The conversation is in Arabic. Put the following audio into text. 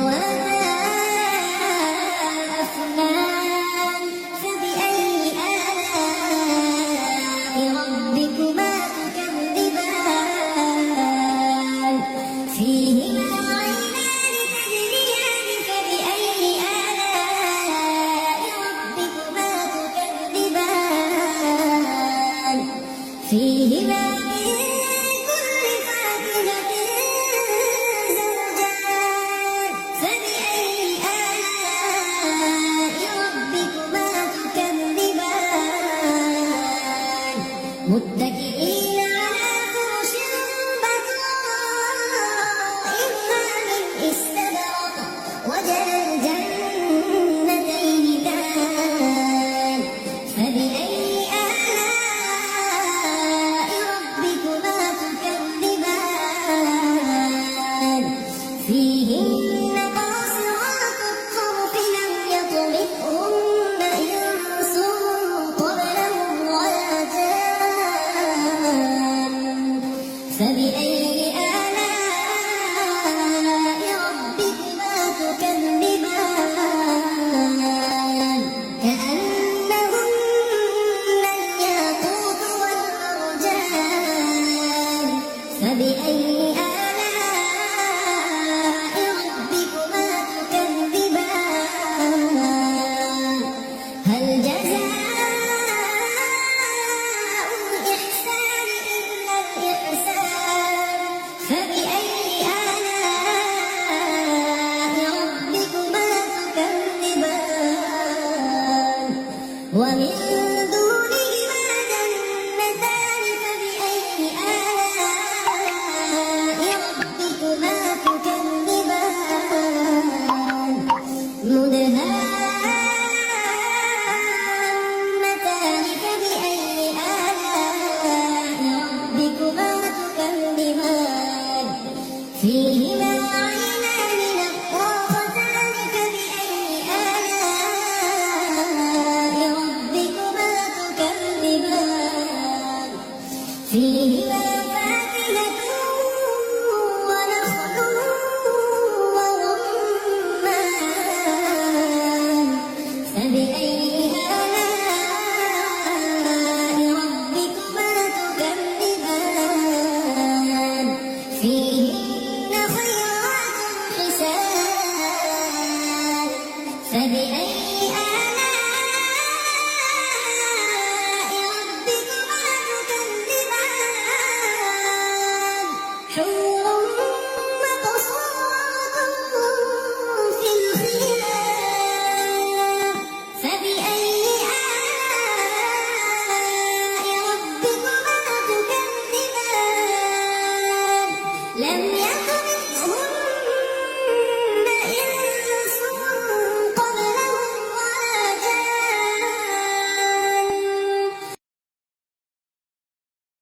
ذواتا أفنان فبأي آلاء ربكما تكذبان فيهما عينان تجريان فبأي آلاء ربكما تكذبان فيهما من كل فاكهة زوجان فبأي آلاء ربكما تكذبان متكئين على فرش بطائنها من استبرق وجنى الجنتين دان فبأي آلاء ربكما تكذبان فيهن قاصرات الطرف لم يطمثهن إنس قبلهم ولا جان فبأي آلاء ربكما تكذبان كأنهن الياقوت والمرجان فبأي آلاء ربكما تكذبان هل جزاء الإحسان إلا الإحسان فبأي آلاء ربكما تكذبان ومن